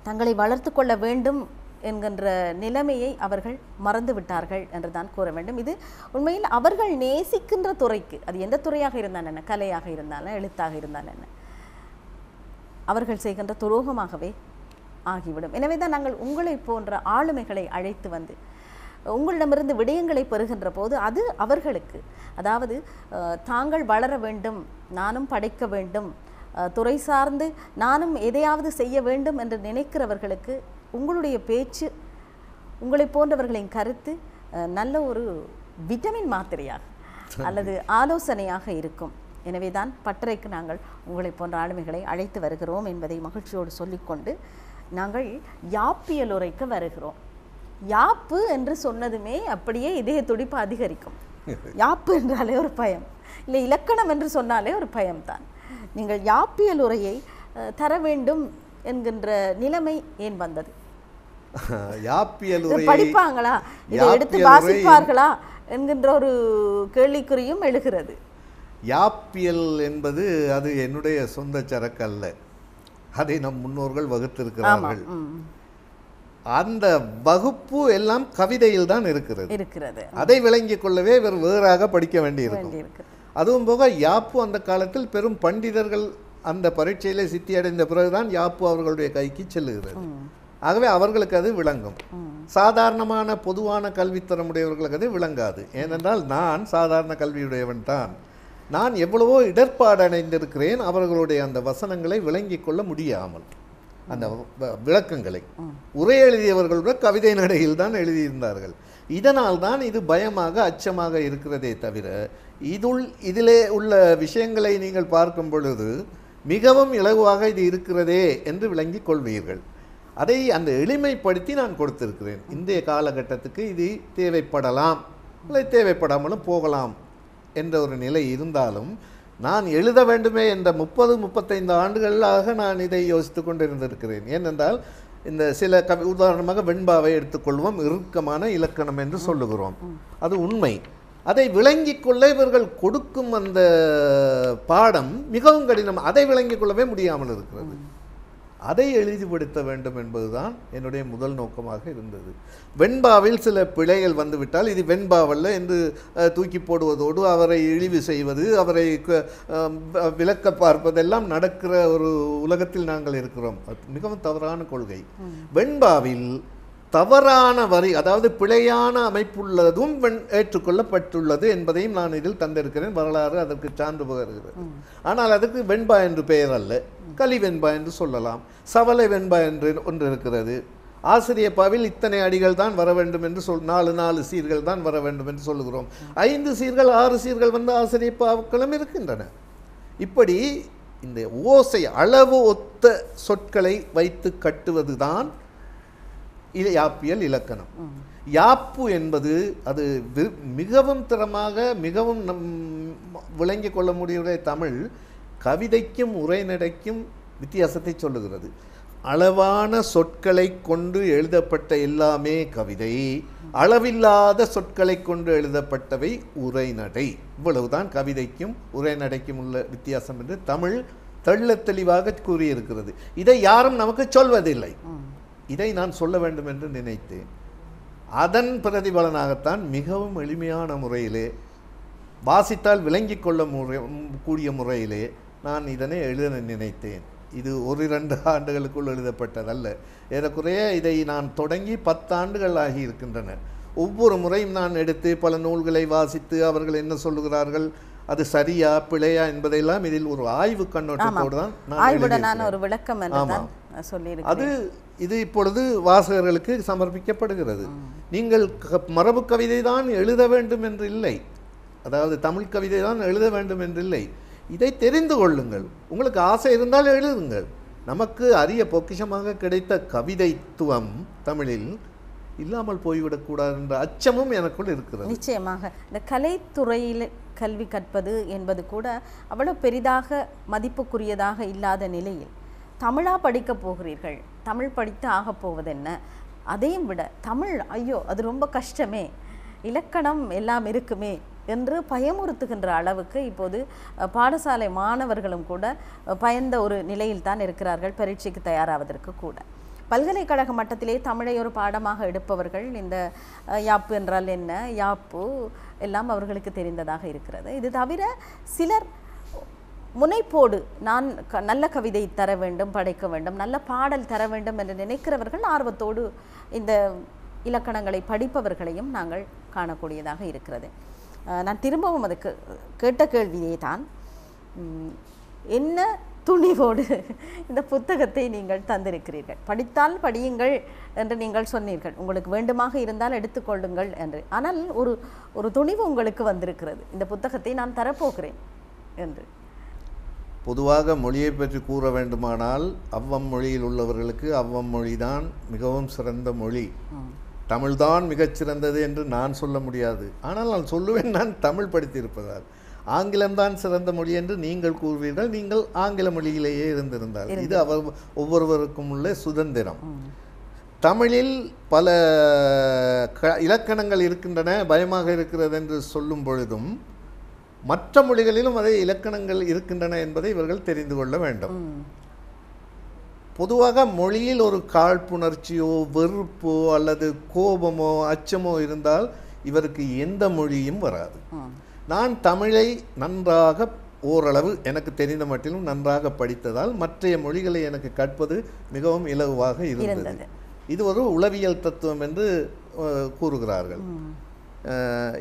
தங்களை வளர்த்து கொள்ள வேண்டும் என்கின்ற நிலைமையை அவர்கள் மறந்து விட்டார்கள் என்று தான் கூற வேண்டும். இது உண்மையில் அவர்கள் நேசிக்கின்ற துறைக்கு, அது எந்த துறையாக இருந்தால் என்ன, கலையாக இருந்தாலும் எழுத்தாக இருந்தால் என்ன, அவர்கள் செய்கின்ற துரோகமாகவே ஆகிவிடும். எனவே தான் நாங்கள் உங்களை போன்ற ஆளுமைகளை அழைத்து வந்து உங்களிடமிருந்து விடயங்களை பெறுகின்ற போது அது அவர்களுக்கு, அதாவது தாங்கள் வளர வேண்டும், நானும் படைக்க வேண்டும், துறை சார்ந்து நானும் எதையாவது செய்ய வேண்டும் என்று நினைக்கிறவர்களுக்கு உங்களுடைய பேச்சு, உங்களை போன்றவர்களின் கருத்து நல்ல ஒரு விட்டமின் மாத்திரையாக அல்லது ஆலோசனையாக இருக்கும். எனவே தான் பட்டறைக்கு நாங்கள் உங்களை போன்ற ஆளுமைகளை அழைத்து வருகிறோம் என்பதை மகிழ்ச்சியோடு சொல்லிக்கொண்டு நாங்கள் யாப்பியலுரைக்கு வருகிறோம். யாப்பு என்று சொன்னதுமே அப்படியே இதய துடிப்பு அதிகரிக்கும். யாப்பு என்றாலே ஒரு பயம், இல்லை இலக்கணம் என்று சொன்னாலே ஒரு பயம்தான். நீங்கள் யாப்பியல் உரையை தர வேண்டும் என்கின்ற நிலைமை ஏன் வந்தது? யாப்பியல் உரை படிப்பாங்களா, இதை எடுத்து வாசிப்பார்களா என்கின்ற ஒரு கேள்விக்குறியும் எழுகிறது. யாப்பியல் என்பது அது என்னுடைய சொந்த சரக்கு அல்ல, அதை நம் முன்னோர்கள் வகுத்திருக்கிறார்கள். அந்த வகுப்பு எல்லாம் கவிதையில் தான் இருக்கிறது. அதை விளங்கிக் கொள்ளவே இவர் வேறாக படிக்க வேண்டியிருக்கும். அதுவும் போக யாப்பு அந்த காலத்தில் பெரும் பண்டிதர்கள் அந்த பரீட்சையிலே சித்தி அடைந்த பிறகுதான் யாப்பு அவர்களுடைய கைக்கு செல்லுகிறது. ஆகவே அவர்களுக்கு அது விளங்கும். சாதாரணமான பொதுவான கல்வித்தரமுடையவர்களுக்கு அது விளங்காது. ஏனென்றால் நான் சாதாரண கல்வியுடையவன் தான். நான் எவ்வளவோ இடர்பாடு அடைந்திருக்கிறேன் அவர்களுடைய அந்த வசனங்களை விளங்கிக் கொள்ள முடியாமல். அந்த விளக்கங்களை உரை எழுதியவர்களுடைய கவிதை நடையில் தான் எழுதியிருந்தார்கள். இதனால் தான் இது பயமாக அச்சமாக இருக்கிறதே தவிர இதிலே உள்ள விஷயங்களை நீங்கள் பார்க்கும் பொழுது மிகவும் இலகுவாக இது இருக்கிறதே என்று விளங்கிக் கொள்வீர்கள். அதை அந்த எளிமைப்படுத்தி நான் கொடுத்திருக்கிறேன். இன்றைய காலகட்டத்துக்கு இது தேவைப்படலாம் இல்லை தேவைப்படாமலும் போகலாம் என்ற ஒரு நிலை இருந்தாலும் நான் எழுத வேண்டுமே என்ற 30-35 ஆண்டுகளாக நான் இதை யோசித்து கொண்டிருந்திருக்கிறேன். ஏனென்றால் இந்த சில உதாரணமாக வெண்பாவை எடுத்துக்கொள்வோம். இறுக்கமான இலக்கணம் என்று சொல்லுகிறோம், அது உண்மை. அதை விளங்கிக் கொள்ள இவர்கள் கொடுக்கும் அந்த பாடம் மிகவும் கடினம். அதை விளங்கிக் கொள்ளவே முடியாமல் இருக்கிறது. அதை எளிதுபடுத்த வேண்டும் என்பதுதான் என்னுடைய முதல் நோக்கமாக இருந்தது. வெண்பாவில் சில பிழைகள் வந்துவிட்டால் இது வெண்பாவல்ல என்று தூக்கி போடுவதோடு அவரை இழிவு செய்வது, அவரை விளக்க பார்ப்பதெல்லாம் நடக்கிற ஒரு உலகத்தில் நாங்கள் இருக்கிறோம். மிகவும் தவறான கொள்கை. வெண்பாவில் தவறான வரி, அதாவது பிழையான அமைப்புள்ளதும் ஏற்றுக்கொள்ளப்பட்டுள்ளது என்பதையும் நான் இதில் தந்திருக்கிறேன். வரலாறு அதற்கு சான்று பகர்கிறது. ஆனால் அதற்கு வெண்பா என்று பெயர் அல்ல, கலி வெண்பா என்று சொல்லலாம். சவலை வெண்பா என்று ஒன்று இருக்கிறது. ஆசிரியப்பாவில் இத்தனை அடிகள் தான் வர வேண்டும் என்று 4 சீர்கள் தான் வர வேண்டும் என்று சொல்லுகிறோம். 5 சீர்கள் 6 சீர்கள் வந்து ஆசிரியப்பாக்களும் இருக்கின்றன. இப்படி இந்த ஓசை அளவு ஒத்த சொற்களை வைத்து கட்டுவது தான் இது யாப்பியல் இலக்கணம். யாப்பு என்பது அது மிகவும் திறமாக மிகவும் விளங்கிக் கொள்ள முடியுடைய தமிழ் கவிதைக்கும் உரைநடைக்கும் வித்தியாசத்தை சொல்லுகிறது. அளவான சொற்களை கொண்டு எழுதப்பட்ட எல்லாமே கவிதை, அளவில்லாத சொற்களை கொண்டு எழுதப்பட்டவை உரைநடை. இவ்வளவுதான் கவிதைக்கும் உரைநடைக்கும் உள்ள வித்தியாசம் என்று தமிழ் தெள்ளத் தெளிவாக கூறியிருக்கிறது. இதை யாரும் நமக்கு சொல்வதில்லை. இதை நான் சொல்ல வேண்டும் என்று நினைத்தேன். அதன் பிரதிபலனாகத்தான் மிகவும் எளிமையான முறையிலே வாசித்தால் விளங்கிக் கொள்ள கூடிய முறையிலே நான் இதனை எழுத நினைத்தேன். இது 1-2 ஆண்டுகளுக்குள் எழுதப்பட்டதல்ல. ஏறக்குறைய இதை நான் தொடங்கி 10 ஆண்டுகள் ஆகியிருக்கின்றன. ஒவ்வொரு முறையும் நான் எடுத்து பல நூல்களை வாசித்து அவர்கள் என்ன சொல்லுகிறார்கள், அது சரியா பிழையா என்பதையெல்லாம் இதில் ஒரு ஆய்வு கண்ணோட்டத்தோடு தான் நான் ஒரு விளக்கம் அது இது இப்பொழுது வாசகர்களுக்கு சமர்ப்பிக்கப்படுகிறது. நீங்கள் மரபு கவிதை தான் எழுத வேண்டும் என்று இல்லை, அதாவது தமிழ் கவிதை தான் எழுத வேண்டும் என்று இல்லை. இதை தெரிந்து கொள்ளுங்கள். உங்களுக்கு ஆசை இருந்தால் எழுதுங்கள். நமக்கு அரிய பொக்கிஷமாக கிடைத்த கவிதைத்துவம் தமிழில் இல்லாமல் போய்விடக்கூடாது என்ற அச்சமும் எனக்குள் இருக்கிறது. நிச்சயமாக இந்த கலைத்துறையில் கல்வி கற்பது என்பது கூட அவ்வளவு பெரிதாக மதிப்புக்குரியதாக இல்லாத நிலையில் தமிழாக படிக்கப் போகிறீர்கள், தமிழ் படித்து ஆகப் போவதென்ன, அதையும் விட தமிழ் ஐயோ அது ரொம்ப கஷ்டமே, இலக்கணம் எல்லாம் இருக்குமே என்று பயமுறுத்துகின்ற அளவுக்கு இப்போது பாடசாலை மாணவர்களும் கூட பயந்த ஒரு நிலையில் தான் இருக்கிறார்கள் பரீட்சைக்கு தயாராவதற்கு கூட. பல்கலைக்கழக மட்டத்திலே தமிழை ஒரு பாடமாக எடுப்பவர்கள் இந்த யாப்பு என்றால் என்ன, யாப்பு எல்லாம் அவர்களுக்கு தெரிந்ததாக இருக்கிறது. இது தவிர சிலர் முனைப்போடு நான் நல்ல கவிதை தர வேண்டும், படைக்க வேண்டும், நல்ல பாடல் தர வேண்டும் என்று நினைக்கிறவர்கள் ஆர்வத்தோடு இந்த இலக்கணங்களை படிப்பவர்களையும் நாங்கள் காணக்கூடியதாக இருக்கிறது. நான் திரும்பவும் அதுக்கு கேட்ட கேள்வியே தான், என்ன துணிவோடு இந்த புத்தகத்தை நீங்கள் தந்திருக்கிறீர்கள்? படித்தால் படியுங்கள் என்று நீங்கள் சொன்னீர்கள், உங்களுக்கு வேண்டுமாக இருந்தால் எடுத்துக்கொள்ளுங்கள் என்று. ஆனால் ஒரு துணிவு உங்களுக்கு வந்திருக்கிறது, இந்த புத்தகத்தை நான் தரப்போகிறேன் என்று. பொதுவாக மொழியை பற்றி கூற வேண்டுமானால் அவ்வம் மொழியில் உள்ளவர்களுக்கு அவ்வம் மொழிதான் மிகவும் சிறந்த மொழி, தமிழ்தான் மிகச்சிறந்தது என்று நான் சொல்ல முடியாது. ஆனால் நான் சொல்லுவேன், நான் தமிழ் படித்திருப்பதால். ஆங்கிலம்தான் சிறந்த மொழி என்று நீங்கள் கூறுவீர்கள், நீங்கள் ஆங்கில மொழியிலேயே இருந்திருந்தால். இது ஒவ்வொருவருக்கும் உள்ள சுதந்திரம். தமிழில் பல இலக்கணங்கள் இருக்கின்றன, பயமாக இருக்கிறது என்று சொல்லும் பொழுதும் மற்ற மொழிகளிலும் அதே இலக்கணங்கள் இருக்கின்றன என்பதை இவர்கள் தெரிந்து கொள்ள வேண்டும். பொதுவாக மொழியில் ஒரு காழ்ப்புணர்ச்சியோ வெறுப்போ அல்லது கோபமோ அச்சமோ இருந்தால் இவருக்கு எந்த மொழியும் வராது. நான் தமிழை நன்றாக ஓரளவு எனக்கு தெரிந்த மட்டிலும் நன்றாக படித்ததால் மற்றைய மொழிகளை எனக்கு கற்பது மிகவும் இலகுவாக இருந்தது. இது ஒரு உளவியல் தத்துவம் என்று கூறுகிறார்கள்.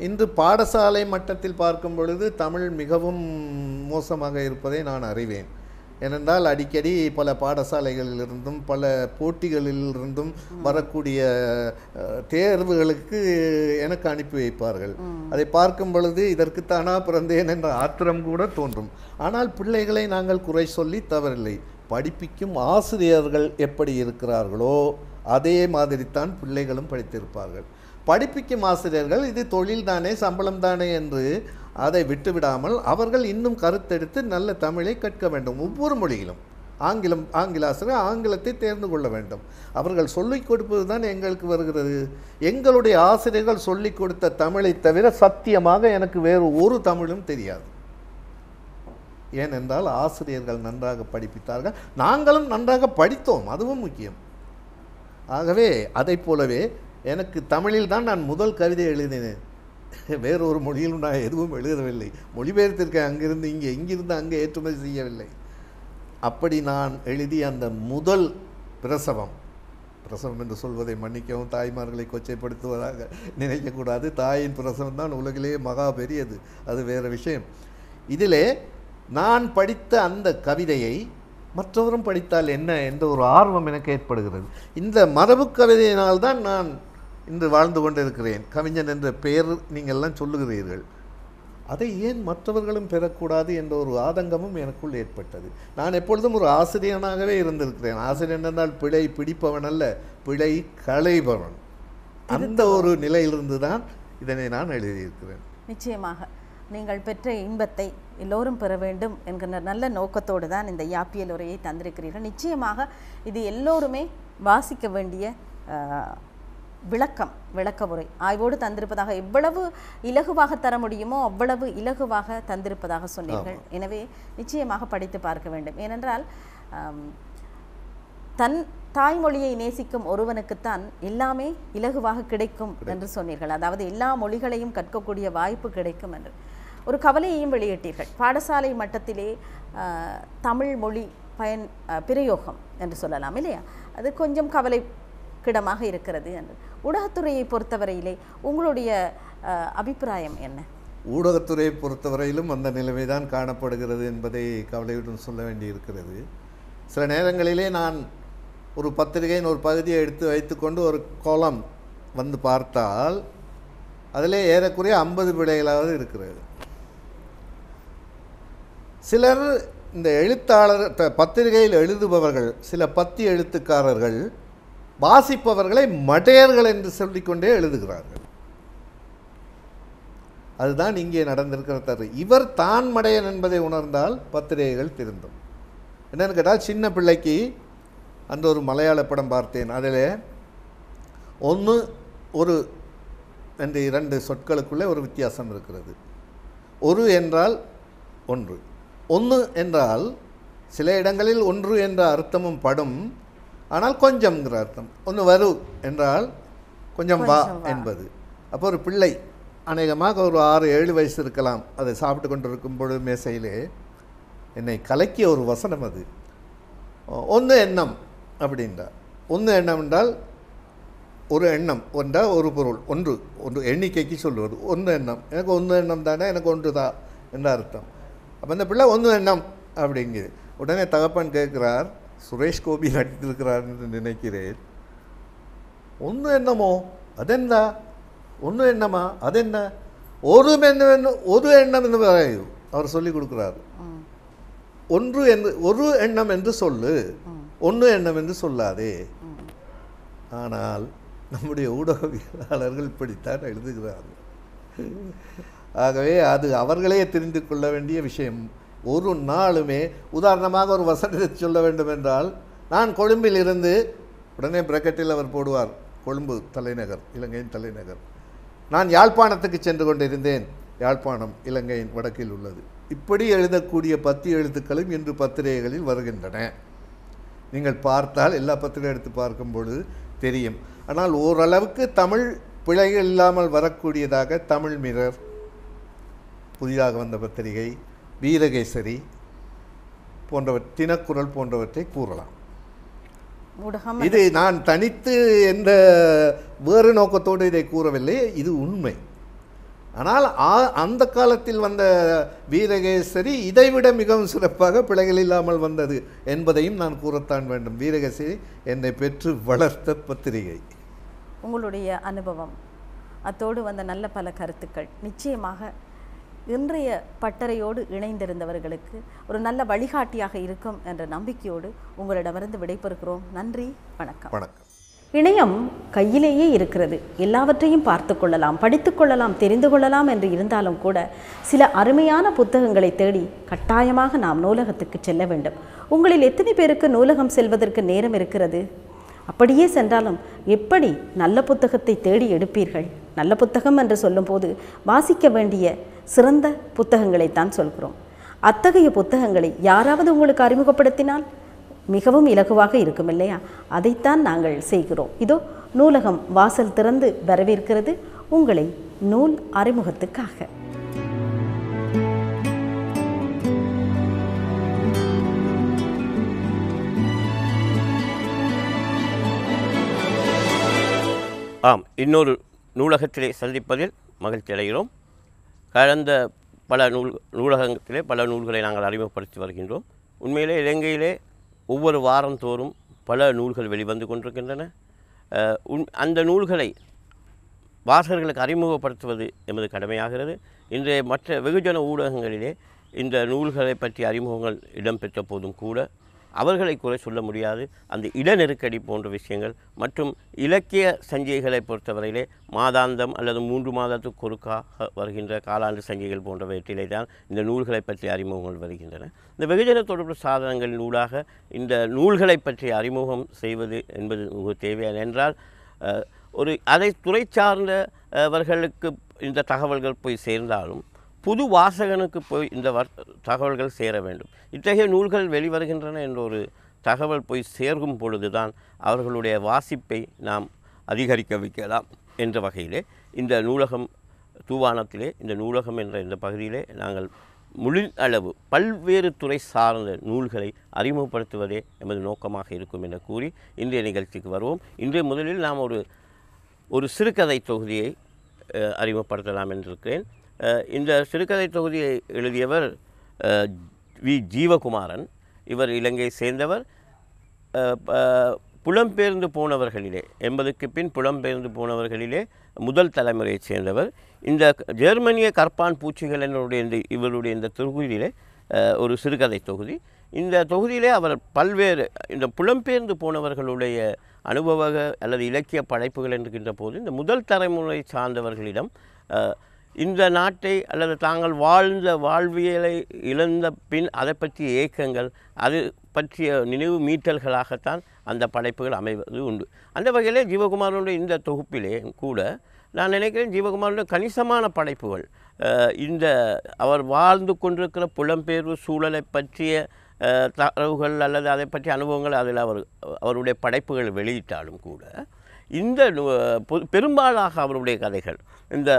இன்று பாடசாலை மட்டத்தில் பார்க்கும் பொழுது தமிழ் மிகவும் மோசமாக இருப்பதை நான் அறிவேன். ஏனென்றால் அடிக்கடி பல பாடசாலைகளிலிருந்தும் பல போட்டிகளிலிருந்தும் வரக்கூடிய தேர்வுகளுக்கு எனக்கு அனுப்பி வைப்பார்கள். அதை பார்க்கும் பொழுது இதற்குத்தானா பிறந்தேன் என்ற ஆத்திரம் கூட தோன்றும். ஆனால் பிள்ளைகளை நாங்கள் குறை சொல்லி தவறில்லை. படிப்பிக்கும் ஆசிரியர்கள் எப்படி இருக்கிறார்களோ அதே மாதிரித்தான் பிள்ளைகளும் படித்திருப்பார்கள். படிப்பிக்கும் ஆசிரியர்கள் இது தொழில் தானே சம்பளம் தானே என்று அதை விட்டுவிடாமல் அவர்கள் இன்னும் கருத்தெடுத்து நல்ல தமிழை கற்க வேண்டும். ஒவ்வொரு மொழியிலும் ஆங்கில ஆசிரியர் ஆங்கிலத்தை தேர்ந்து கொள்ள வேண்டும். அவர்கள் சொல்லிக் கொடுப்பது தான் எங்களுக்கு வருகிறது. எங்களுடைய ஆசிரியர்கள் சொல்லிக் கொடுத்த தமிழை தவிர சத்தியமாக எனக்கு வேறு ஒரு தமிழும் தெரியாது. ஏனென்றால் ஆசிரியர்கள் நன்றாக படிப்பித்தார்கள், நாங்களும் நன்றாக படித்தோம், அதுவும் முக்கியம். ஆகவே அதை போலவே எனக்கு தமிழில் தான் நான் முதல் கவிதை எழுதினேன். வேறொரு மொழியிலும் நான் எதுவும் எழுதவில்லை. மொழிபெயர்த்திருக்கேன், அங்கிருந்து இங்கே, இங்கிருந்து அங்கே ஏற்றுமதி செய்யவில்லை. அப்படி நான் எழுதிய அந்த முதல் பிரசவம் என்று சொல்வதை மன்னிக்கவும், தாய்மார்களை கொச்சைப்படுத்துவதாக நினைக்கக்கூடாது. தாயின் பிரசவம் தான் உலகிலேயே மகா பெரியது, அது வேறு விஷயம். இதிலே நான் படித்த அந்த கவிதையை மற்றவரும் படித்தால் என்ன என்ற ஒரு ஆர்வம் எனக்கு ஏற்படுகிறது. இந்த மரபு கவிதையினால்தான் நான் இன்று வாழ்ந்து கொண்டிருக்கிறேன். கவிஞன் என்ற பெயர் நீங்கள்லாம் சொல்லுகிறீர்கள், அதை ஏன் மற்றவர்களும் பெறக்கூடாது என்ற ஒரு ஆதங்கமும் எனக்குள் ஏற்பட்டது. நான் எப்பொழுதும் ஒரு ஆசிரியனாகவே இருந்திருக்கிறேன். ஆசிரியன் என்றால் பிழை பிடிப்பவன் அல்ல, பிழை களைபவன். அந்த ஒரு நிலையிலிருந்து தான் இதனை நான் எழுதியிருக்கிறேன். நிச்சயமாக நீங்கள் பெற்ற இன்பத்தை எல்லோரும் பெற வேண்டும் என்கிற நல்ல நோக்கத்தோடு தான் இந்த யாப்பியல் உரையை தந்திருக்கிறீர்கள். நிச்சயமாக இது எல்லோருமே வாசிக்க வேண்டிய விளக்க உரை ஆய்வோடு தந்திருப்பதாக, எவ்வளவு இலகுவாக தர முடியுமோ அவ்வளவு இலகுவாக தந்திருப்பதாக சொன்னீர்கள். எனவே நிச்சயமாக படித்து பார்க்க வேண்டும். ஏனென்றால் தன் தாய்மொழியை நேசிக்கும் ஒருவனுக்குத்தான் எல்லாமே இலகுவாக கிடைக்கும் என்று சொன்னீர்கள். அதாவது எல்லா மொழிகளையும் கற்கக்கூடிய வாய்ப்பு கிடைக்கும் என்று ஒரு கவலையையும் வெளியிட்டீர்கள். பாடசாலை மட்டத்திலே தமிழ் மொழி பிரயோகம் என்று சொல்லலாம் இல்லையா, அது கொஞ்சம் கவலைக்கிடமாக இருக்கிறது என்று. ஊடகத்துறையை பொறுத்தவரையிலே உங்களுடைய அபிப்பிராயம் என்ன? ஊடகத்துறையை பொறுத்தவரையிலும் அந்த நிலைமைதான் காணப்படுகிறது என்பதை கவலையுடன் சொல்ல வேண்டியிருக்கிறது. சில நேரங்களிலே நான் ஒரு பத்திரிகையின் ஒரு பகுதியை எடுத்து வைத்துக்கொண்டு ஒரு கோலம் வந்து பார்த்தால் அதிலே ஏறக்குறைய 50 பிழைகளாவது இருக்கிறது. சிலர் இந்த எழுத்தாளர் பத்திரிகையில் எழுதுபவர்கள், சில பத்தி எழுத்துக்காரர்கள் வாசிப்பவர்களை மடையர்கள் என்று சொல்லிக்கொண்டே எழுதுகிறார்கள். அதுதான் இங்கே நடந்திருக்கிற தவறு. இவர் தான் மடையன் என்பதை உணர்ந்தால் பத்திரிகைகள் திருந்தும். என்னென்னு கேட்டால், சின்ன பிள்ளைக்கு அந்த ஒரு மலையாள படம் பார்த்தேன். அதில் ஒன்று ஒரு என்ற 2 சொற்களுக்குள்ளே ஒரு வித்தியாசம் இருக்கிறது. ஒரு என்றால் ஒன்று, ஒன்று என்றால் சில இடங்களில் ஒன்று என்ற அர்த்தமும் படும், ஆனால் கொஞ்சம்ங்கிற அர்த்தம். ஒன்று வரு என்றால் கொஞ்சம் வா என்பது. அப்போ ஒரு பிள்ளை அநேகமாக ஒரு 6-7 வயசு இருக்கலாம், அதை சாப்பிட்டு கொண்டு இருக்கும் பொழுது மேசையிலே என்னை கலக்கிய ஒரு வசனம் அது. ஒன்று எண்ணம் அப்படின்றார். ஒன்று எண்ணம் என்றால் ஒரு எண்ணம் என்றால் ஒரு பொருள், ஒன்று ஒன்று எண்ணிக்கைக்கு சொல்லுவது. ஒன்று எண்ணம், எனக்கு ஒன்று எண்ணம் தானே, எனக்கு ஒன்று தான் என்ற அர்த்தம். அப்போ இந்த பிள்ளை ஒன்று எண்ணம் அப்படிங்குது. உடனே தகப்பன் கேட்குறார், சுரேஷ் கோபி நடித்திருக்கிறார் என்று நினைக்கிறேன். ஒன்று எண்ணமோ அதென்ன, ஒன்று எண்ணமா அதென்ன, ஒரு எண்ணம் என்று அவர் சொல்லி கொடுக்குறார். ஒன்று என்று ஒரு எண்ணம் என்று சொல்லு, ஒன்று எண்ணம் என்று சொல்லாதே. ஆனால் நம்முடைய ஊடகவியலாளர்கள் இப்படித்தான் எழுதுகிறார்கள். ஆகவே அது அவர்களே தெரிந்து கொள்ள வேண்டிய விஷயம். ஒரு நாளுமே உதாரணமாக ஒரு வசனத்தை சொல்ல வேண்டும் என்றால், நான் கொழும்பில் இருந்து, உடனே பிரக்கெட்டில் அவர் போடுவார் கொழும்பு தலைநகர், இலங்கையின் தலைநகர். நான் யாழ்ப்பாணத்துக்கு சென்று கொண்டிருந்தேன், யாழ்ப்பாணம் இலங்கையின் வடக்கில் உள்ளது. இப்படி எழுதக்கூடிய 10 எழுத்துக்களும் இன்று பத்திரிகைகளில் வருகின்றன. நீங்கள் பார்த்தால் எல்லா பத்திரிகை எடுத்து பார்க்கும் பொழுது தெரியும். ஆனால் ஓரளவுக்கு தமிழ் பிழைகள் இல்லாமல் வரக்கூடியதாக தமிழ் மிரர், புதிதாக வந்த பத்திரிகை, வீரகேசரி தினக்குரல் போன்றவற்றை கூறலாம். இது நான் தனித்து எந்த வேறு நோக்கத்தோடு இதை கூறவில்லை, இது உண்மை. ஆனால் அந்த காலத்தில் வந்த வீரகேசரி இதைவிட மிகவும் சிறப்பாக பிழைகள் இல்லாமல் வந்தது என்பதையும் நான் கூறத்தான் வேண்டும். வீரகேசரி என்னை பெற்று வளர்த்த பத்திரிகை. உங்களுடைய அனுபவம், அத்தோடு வந்த நல்ல பல கருத்துக்கள் நிச்சயமாக இன்றைய பட்டறையோடு இணைந்திருந்தவர்களுக்கு ஒரு நல்ல வழிகாட்டியாக இருக்கும் என்ற நம்பிக்கையோடு உங்களிடமிருந்து விடைபெறுகிறோம். நன்றி, வணக்கம். வணக்கம். இணையம் கையிலேயே இருக்கிறது, எல்லாவற்றையும் பார்த்து கொள்ளலாம், படித்து கொள்ளலாம், தெரிந்து கொள்ளலாம் என்று இருந்தாலும் கூட சில அருமையான புத்தகங்களை தேடி கட்டாயமாக நாம் நூலகத்துக்கு செல்ல வேண்டும். உங்களில் எத்தனை பேருக்கு நூலகம் செல்வதற்கு நேரம் இருக்கிறது? அப்படியே சென்றாலும் எப்படி நல்ல புத்தகத்தை தேடி எடுப்பீர்கள்? நல்ல புத்தகம் என்று சொல்லும்போது வாசிக்க வேண்டிய சிறந்த புத்தகங்களைத்தான் சொல்கிறோம். அத்தகைய புத்தகங்களை யாராவது உங்களுக்கு அறிமுகப்படுத்தினால் மிகவும் இலகுவாக இருக்கும் இல்லையா? அதைத்தான் நாங்கள் செய்கிறோம். இதோ நூலகம் வாசல் திறந்து வரவேற்கிறது உங்களை நூல் அறிமுகத்துக்காக. ஆம், இன்னொரு நூலகத்திலே சந்திப்பதில் மகிழ்ச்சி அடைகிறோம். கடந்த பல நூலகத்திலே பல நூல்களை நாங்கள் அறிமுகப்படுத்தி வருகின்றோம். உண்மையிலே இலங்கையிலே ஒவ்வொரு வாரந்தோறும் பல நூல்கள் வெளிவந்து கொண்டிருக்கின்றன. அந்த நூல்களை வாசகர்களுக்கு அறிமுகப்படுத்துவது எமது கடமையாகிறது. இன்றைய மற்ற வெகுஜன ஊடகங்களிலே இந்த நூல்களை பற்றிய அறிமுகங்கள் இடம்பெற்ற போதும் கூட அவர்களை குறை சொல்ல முடியாது. அந்த இட நெருக்கடி போன்ற விஷயங்கள் மற்றும் இலக்கிய சஞ்சிகைகளை பொறுத்தவரையிலே மாதாந்தம் அல்லது 3 மாதத்துக்கு ஒருக்காக வருகின்ற காலாண்டு சஞ்சிகைகள் போன்றவற்றிலே தான் இந்த நூல்களை பற்றிய அறிமுகங்கள் வருகின்றன. இந்த வெகுஜன தொடர்பு சாதனங்களின் ஊடாக இந்த நூல்களை பற்றிய அறிமுகம் செய்வது என்பது தேவையான என்றால் அதை துறை சார்ந்தவர்களுக்கு இந்த தகவல்கள் போய் சேர்ந்தாலும் புது வாசகனுக்கு போய் இந்த தகவல்கள் சேர வேண்டும். இத்தகைய நூல்கள் வெளிவருகின்றன என்ற ஒரு தகவல் போய் சேர்க்கும் பொழுதுதான் அவர்களுடைய வாசிப்பை நாம் அதிகரிக்க வைக்கலாம் என்ற வகையிலே இந்த நூலகம் தூவானத்திலே இந்த நூலகம் என்ற இந்த பகுதியிலே நாங்கள் முழு அளவு பல்வேறு துறை சார்ந்த நூல்களை அறிமுகப்படுத்துவதே எமது நோக்கமாக இருக்கும் என கூறி இன்றைய நிகழ்ச்சிக்கு வருவோம். இன்றைய முதலில் நாம் ஒரு சிறுகதை தொகுதியை அறிமுகப்படுத்தலாம் என்றிருக்கிறேன். இந்த சிறுகதை தொகுதியை எழுதியவர் வி. ஜீவகுமாரன். இவர் இலங்கையை சேர்ந்தவர். புலம்பெயர்ந்து போனவர்களிலே 80க்கு பின் புலம்பெயர்ந்து போனவர்களிலே முதல் தலைமுறையைச் சேர்ந்தவர். இந்த ஜெர்மனிய கற்பான் பூச்சிகள் என்னுடைய இவருடைய இந்த தொகுதியிலே ஒரு சிறுகதை தொகுதி. இந்த தொகுதியிலே அவர் பல்வேறு இந்த புலம்பெயர்ந்து போனவர்களுடைய அனுபவ அல்லது இலக்கிய படைப்புகள் என்கின்ற போது இந்த முதல் தலைமுறை சார்ந்தவர்களிடம் இந்த நாட்டை அல்லது தாங்கள் வாழ்ந்த வாழ்வியலை இழந்த பின் அதை பற்றிய ஏக்கங்கள், அது பற்றிய நினைவு மீட்டல்களாகத்தான் அந்த படைப்புகள் அமைவது உண்டு. அந்த வகையிலே ஜீவகுமாரனுடைய இந்த தொகுப்பிலே கூட நான் நினைக்கிறேன் ஜீவகுமாரனுடைய கணிசமான படைப்புகள் இந்த அவர் வாழ்ந்து கொண்டிருக்கிற புலம்பெயர்வு சூழலை பற்றிய தரவுகள் அல்லது அதை பற்றிய அனுபவங்கள் அதில் அவருடைய படைப்புகள் வெளியிட்டாலும் கூட இந்த பெரும்பாலாக அவருடைய கதைகள் அந்த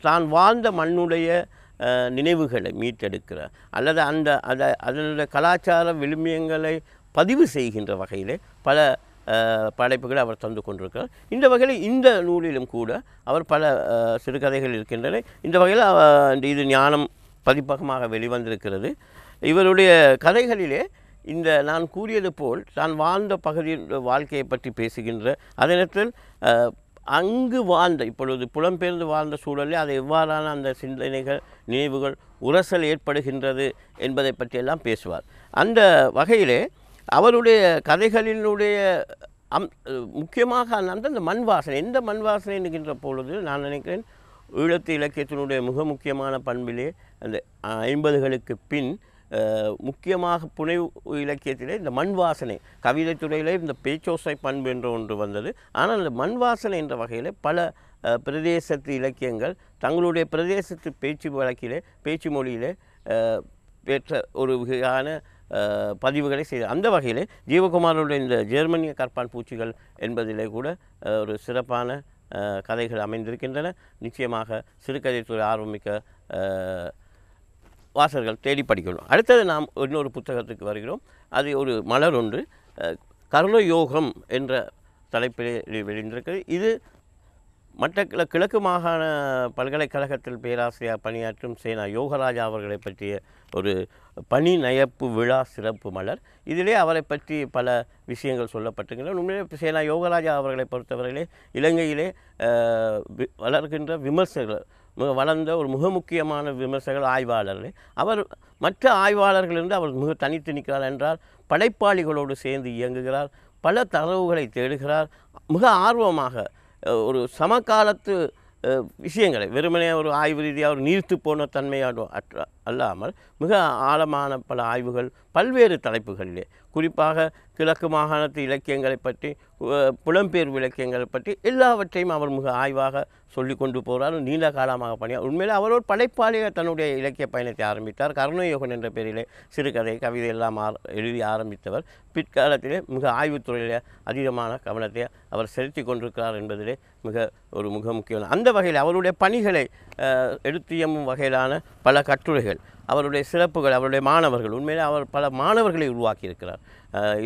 தான் வாழ்ந்த மண்ணுடைய நினைவுகளை மீட்டெடுக்கிற அல்லது அதனுடைய கலாச்சார விழுமியங்களை பதிவு செய்கின்ற வகையிலே பல படைப்புகளை அவர் தந்து கொண்டிருக்கிறார். இந்த வகையில் இந்த நூலிலும் கூட அவர் பல சிறுகதைகள் இருக்கின்றன. இந்த வகையில் இது ஞானம் பதிப்பகமாக வெளிவந்திருக்கிறது. இவருடைய கதைகளிலே இந்த நான் கூறியது போல் தான் வாழ்ந்த பகுதியின் வாழ்க்கையை பற்றி பேசுகின்ற அதே நேரத்தில் அங்கு வாழ்ந்த இப்பொழுது புலம்பெயர்ந்து வாழ்ந்த சூழலில் அது எவ்வாறான அந்த சிந்தனைகள் நினைவுகள் உரசல் ஏற்படுகின்றது என்பதை பற்றியெல்லாம் பேசுவார். அந்த வகையிலே அவருடைய கதைகளினுடைய முக்கியமாக அந்த மண் வாசனை, எந்த மண் வாசனை என்கின்ற பொழுது நான் நினைக்கிறேன் ஈழத்து இலக்கியத்தினுடைய மிக முக்கியமான பண்பிலே அந்த 50களுக்கு பின் முக்கியமாக புனைவு இலக்கியத்திலே இந்த மண் வாசனை, கவிதை துறையிலே இந்த பேச்சோசை பண்பு என்ற ஒன்று வந்தது. ஆனால் இந்த மண் வாசனை என்ற வகையில் பல பிரதேசத்து இலக்கியங்கள் தங்களுடைய பிரதேசத்து பேச்சு வழக்கிலே பேச்சு மொழியிலே பெற்ற ஒரு வகையான பதிவுகளை செய்து அந்த வகையில் ஜீவகுமாரோட இந்த ஜெர்மனிய கற்பான் பூச்சிகள் என்பதிலே கூட ஒரு சிறப்பான கதைகள் அமைந்திருக்கின்றன. நிச்சயமாக சிறுகதைத்துறை ஆர்வமிக்க வாசகர்கள் தேடி படிக்கணும். அடுத்தது நாம் இன்னொரு புத்தகத்துக்கு வருகிறோம். அது ஒரு மலர் ஒன்று, கர்ணயோகம் என்ற தலைப்பிலே வெளிந்திருக்கிறது. இது கிழக்கு மாகாண பல்கலைக்கழகத்தில் பேராசிரியர் பணியாற்றும் சேனா யோகராஜா அவர்களை பற்றிய ஒரு பணி நயப்பு விழா சிறப்பு மலர். இதிலே அவரை பற்றி பல விஷயங்கள் சொல்லப்பட்டிருக்கின்றன. உண்மையிலே சேனா யோகராஜா அவர்களை பொறுத்தவரையிலே இலங்கையிலே வளர்கின்ற விமர்சகர்கள் வளர்ந்த ஒரு மிக முக்கியமான விமர்சகர்கள் ஆய்வாளர்கள். அவர் மற்ற ஆய்வாளர்களிலிருந்து அவர் மிக தனித்து நிற்கிறார் என்றால் படைப்பாளிகளோடு சேர்ந்து இயங்குகிறார், பல தரவுகளை தேடுகிறார், மிக ஆர்வமாக ஒரு சமகாலத்து விஷயங்களை வெறுமனே ஒரு ஆய்வு ரீதியாக ஒரு நீர்த்து போன தன்மையாக அல்லாமல் மிக ஆழமான பல ஆய்வுகள் பல்வேறு தலைப்புகளிலே, குறிப்பாக கிழக்கு மாகாணத்து இலக்கியங்களை பற்றி, புலம்பெயர்வு இலக்கியங்களை பற்றி எல்லாவற்றையும் அவர் மிக ஆய்வாக சொல்லி கொண்டு போகிறார். நீண்ட காலமாக பணியார். உண்மையில் அவர் ஒரு படைப்பாளியாக தன்னுடைய இலக்கிய பயணத்தை ஆரம்பித்தார். கர்ணயோகன் என்ற பெயரிலே சிறுகதை கவிதை எல்லாம் எழுதி ஆரம்பித்தவர். பிற்காலத்திலே மிக ஆய்வுத்துறையிலே அதிகமான கவனத்தை அவர் செலுத்தி கொண்டிருக்கிறார் என்பதிலே மிக முக்கியமான அந்த வகையில் அவருடைய பணிகளை எடுத்தியமும் வகையிலான பல கட்டுரைகள், அவருடைய சிறப்புகள், அவருடைய மாணவர்கள், உண்மையிலே அவர் பல மாணவர்களை உருவாக்கியிருக்கிறார்.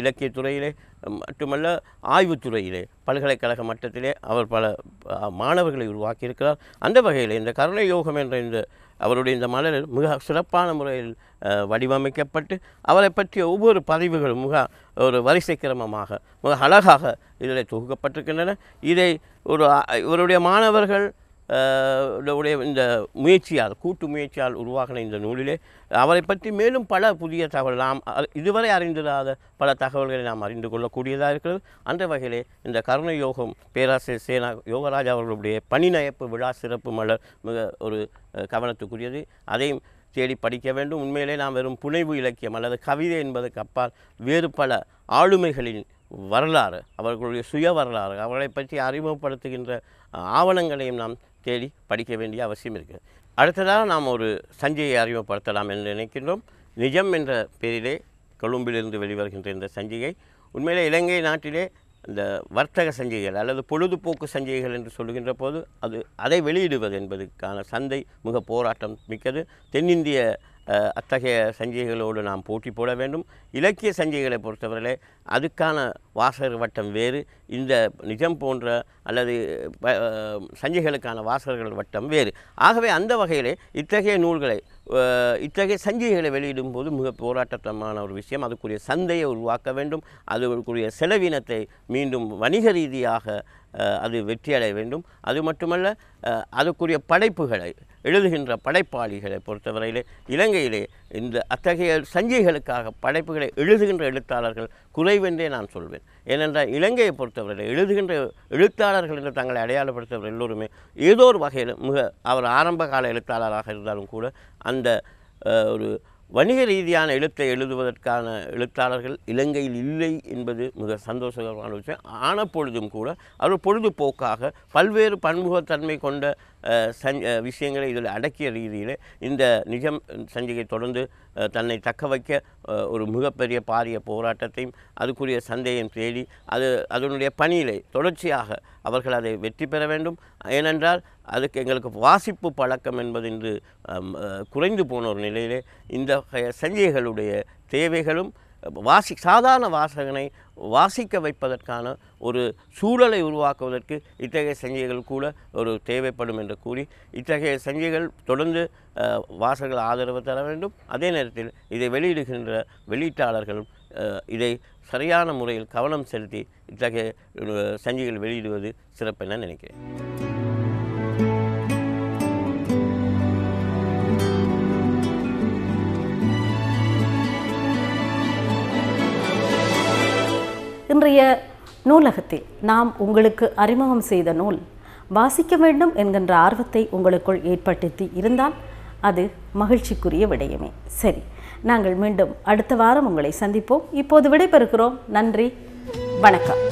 இலக்கியத்துறையிலே மட்டுமல்ல ஆய்வுத்துறையிலே பல்கலைக்கழக மட்டத்திலே அவர் பல மாணவர்களை உருவாக்கியிருக்கிறார். அந்த வகையில் இந்த கர்ணயோகம் என்ற அவருடைய இந்த மலரில் மிக சிறப்பான முறையில் வடிவமைக்கப்பட்டு அவரை பற்றிய ஒவ்வொரு பதிவுகளும் மிக ஒரு வரிசை கிரமமாக மிக அழகாக இதில் தொகுக்கப்பட்டிருக்கின்றன. இதை இவருடைய மாணவர்கள் இந்த முயற்சியால் கூட்டு முயற்சியால் உருவாகின இந்த நூலிலே அவரை பற்றி மேலும் பல புதிய தகவல் நாம் இதுவரை அறிந்திராத பல தகவல்களை நாம் அறிந்து கொள்ளக்கூடியதாக இருக்கிறது. அந்த வகையிலே இந்த கர்ணயோகம் பேராசிரியர் சேனா யோகராஜா அவர்களுடைய பணி நயப்பு விழா சிறப்பு மலர் மிக ஒரு கவனத்துக்குரியது. அதையும் தேடி படிக்க வேண்டும். உண்மையிலே நாம் வெறும் புனைவு இலக்கியம் அல்லது கவிதை என்பதற்கு அப்பால் வேறு பல ஆளுமைகளின் வரலாறு, அவர்களுடைய சுய வரலாறு, அவர்களை பற்றி அறிமுகப்படுத்துகின்ற ஆவணங்களையும் நாம் தேடி படிக்க வேண்டிய அவசியம் இருக்கிறது. அடுத்ததாக நாம் ஒரு சஞ்சிகையை அறிமுகப்படுத்தலாம் என்று நினைக்கின்றோம். நிஜம் என்ற பெயரிலே கொழும்பிலிருந்து வெளிவருகின்ற இந்த சஞ்சிகை உண்மையிலே இலங்கை நாட்டிலே இந்த வர்த்தக சஞ்சிகைகள் அல்லது பொழுதுபோக்கு சஞ்சிகைகள் என்று சொல்லுகின்ற போது அதை வெளியிடுவது என்பதற்கான சந்தை மிக போராட்டம் மிக்கது. தென்னிந்திய அத்தகைய சஞ்சிகைகளோடு நாம் போட்டி போட வேண்டும். இலக்கிய சஞ்சிகைகளை பொறுத்தவரையிலே அதுக்கான வாசகர் வட்டம் வேறு, இந்த நிஜம் போன்ற அல்லது சஞ்சிகைகளுக்கான வாசகர்கள் வட்டம் வேறு. ஆகவே அந்த வகையிலே இத்தகைய நூல்களை இத்தகைய சஞ்சிகைகளை வெளியிடும் போது மிக போராட்டமான ஒரு விஷயம். அதுக்குரிய சந்தையை உருவாக்க வேண்டும். அதுக்குரிய செலவினத்தை மீண்டும் வணிக ரீதியாக அது வெற்றியடைய வேண்டும். அது மட்டுமல்ல, அதுக்குரிய படைப்புகளை எழுதுகின்ற படைப்பாளிகளை பொறுத்தவரையிலே இலங்கையிலே இந்த அத்தகைய சஞ்சிகைகளுக்காக படைப்புகளை எழுதுகின்ற எழுத்தாளர்கள் குறைவென்றே நான் சொல்வேன். ஏனென்றால் இலங்கையை பொறுத்தவரையில் எழுதுகின்ற எழுத்தாளர்கள் என்று தங்களை அடையாளப்படுத்தவர் எல்லோருமே ஏதோ ஒரு வகையில் அவர் ஆரம்ப கால எழுத்தாளராக இருந்தாலும் கூட அந்த ஒரு வணிக ரீதியான எழுத்தை எழுதுவதற்கான எழுத்தாளர்கள் இலங்கையில் இல்லை என்பது மிக சந்தோஷகரமான விஷயம். ஆன பொழுதும் கூட அவர் பொழுதுபோக்காக பல்வேறு பன்முகத்தன்மை கொண்ட விஷயங்களை இதில் அடக்கிய ரீதியில் இந்த நிஜம் சஞ்சிகை தொடர்ந்து தன்னை தக்க வைக்க ஒரு மிகப்பெரிய பாரிய போராட்டத்தையும் அதுக்குரிய சந்தையும் தேடி அதனுடைய பணியிலே தொடர்ச்சியாக அவர்கள் அதை வெற்றி பெற வேண்டும். ஏனென்றால் அதுக்கு எங்களுக்கு வாசிப்பு பழக்கம் என்பது இன்று குறைந்து போன ஒரு நிலையிலே இந்த சஞ்சிகைகளுடைய தேவைகளும் சாதாரண வாசகனை வாசிக்க வைப்பதற்கான ஒரு சூழலை உருவாக்குவதற்கு இத்தகைய சஞ்சிகைகள் கூட ஒரு தேவைப்படும் என்று கூறி இத்தகைய சஞ்சிகைகள் தொடர்ந்து வாசகர்கள் ஆதரவு தர வேண்டும். அதே நேரத்தில் இதை வெளியிடுகின்ற வெளியீட்டாளர்களும் இதை சரியான முறையில் கவனம் செலுத்தி இத்தகைய சஞ்சிகைகள் வெளியிடுவது சிறப்பென நினைக்கிறேன். இன்றைய நூலகத்தில் நாம் உங்களுக்கு அறிமுகம் செய்த நூல் வாசிக்க வேண்டும் என்கின்ற ஆர்வத்தை உங்களுக்குள் ஏற்படுத்தி இருந்தால் அது மகிழ்ச்சிக்குரிய விடயமே. சரி, நாங்கள் மீண்டும் அடுத்த வாரம் உங்களை சந்திப்போம். இப்போது விடைபெறுகிறோம். நன்றி, வணக்கம்.